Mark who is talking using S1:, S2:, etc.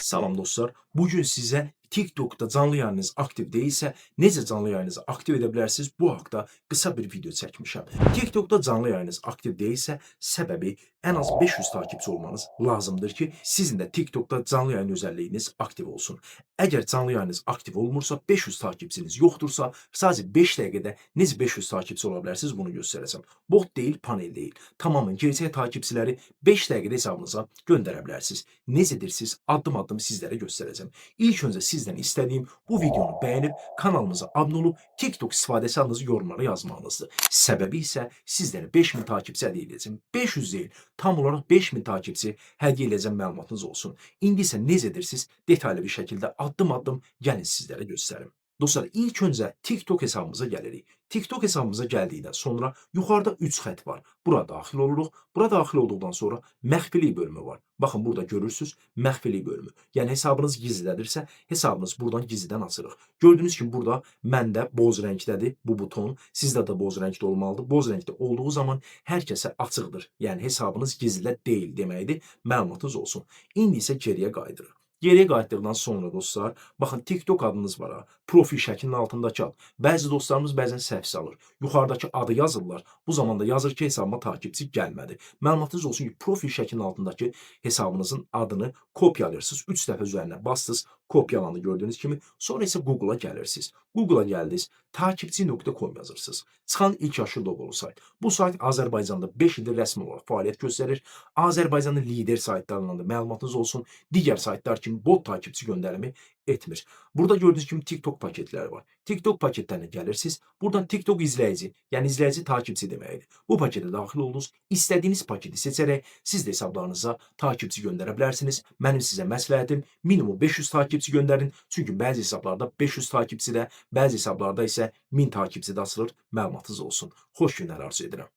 S1: Salam dostlar. Bugün sizə TikTok'da canlı yayınınız aktiv değilsə, necə canlı yayınınızı aktiv edə bilərsiniz? Bu haqda qısa bir video çəkmişəm. TikTok'da canlı yayınınız aktiv değilsə, səbəbi ən az 500 takipçi olmanız lazımdır ki, sizin də TikTok'da canlı yayın özəlliyiniz aktiv olsun. Əgər canlı yayınınız aktiv olmursa, 500 takipçiniz yoxdursa, sadəcə 5 dəqiqədə necə 500 takipçi ola bilərsiniz bunu göstərəcəm. Bot deyil, panel deyil. Tamamən gerçək takipçiləri 5 dəqiqədə hesabınıza göndərə bilərsiniz. Necədir siz? Addım-addım sizlərə göstərəcəm. İlk öncə sizdən istədiyim bu videonu bəyənib kanalımıza abunə olub TikTok istifadəsi adınızı yorumlara yazmağınızdır. Səbəbi isə sizlərə 5000 takipçi hədiyyə edəcəm. 500 deyil, tam olaraq 5000 takipçi hədiyyə edəcəm məlumatınız olsun. İndi isə necədir siz? Detallı bir şəkildə addım-addım gəlin sizlərə göstərim. Dostlar, ilk öncə TikTok hesabımıza gəlirik. TikTok hesabımıza gəldikdən sonra yuxarıda 3 xətt var. Bura daxil oluruq. Bura daxil olduqdan sonra məxfilik bölümü var. Baxın, burada görürsünüz məxfilik bölümü. Yəni hesabınız gizlidədirsə, hesabınız buradan gizlidən açırıq. Gördüyünüz kimi burada məndə boz rəngdədir bu buton. Sizdə də boz rəngdə olmalıdır. Boz rəngdə olduğu zaman hər kəsə açıqdır. Yəni hesabınız gizlidə deyil deməkdir. Məlumatınız olsun. İndi isə geriyə qayıdırıq. Geriyə qayıtdıqdan sonra dostlar, baxın TikTok adınız var ha. Profil şəklinin altındakı ad. Bəzi dostlarımız bəzən səhv salır. Yuxarıdakı adı yazırlar. Bu zamanda yazır ki, hesabıma takipçi gəlmədi. Məlumatınız olsun ki, profil şəklinin altındakı hesabınızın adını kopyalayırsınız. 3 dəfə üzərinə bastınız, kopyalandı gördüyünüz kimi. Sonra isə Google'a gəlirsiniz. Google'a gəldiniz, takipçi.com yazırsınız. Çıxan ilk aşırı loqolu sayt. Bu sayt Azərbaycanda 5 ildir rəsmi olaraq fəaliyyət göstərir. Azərbaycanın lider saytlarından da məlumatınız olsun. Digər saytlar kimi bot takipçi göndərimi etmir. Burada gördüyünüz kimi TikTok paketləri var. TikTok paketlərinə gəlirsiniz. Buradan TikTok izləyici, yəni izləyici takipçi deməkdir. Bu paketə daxil oldunuz. İstədiyiniz paketi seçərək siz də hesablarınıza takipçi göndərə bilərsiniz. Mənim sizə məsləhətim minimum 500 takipçi göndərin. Çünki bəzi hesablarda 500 takipçidə, bəzi hesablarda isə 1000 takipçidə açılır. Məlumatınız olsun. Xoş günlər arzu edirəm.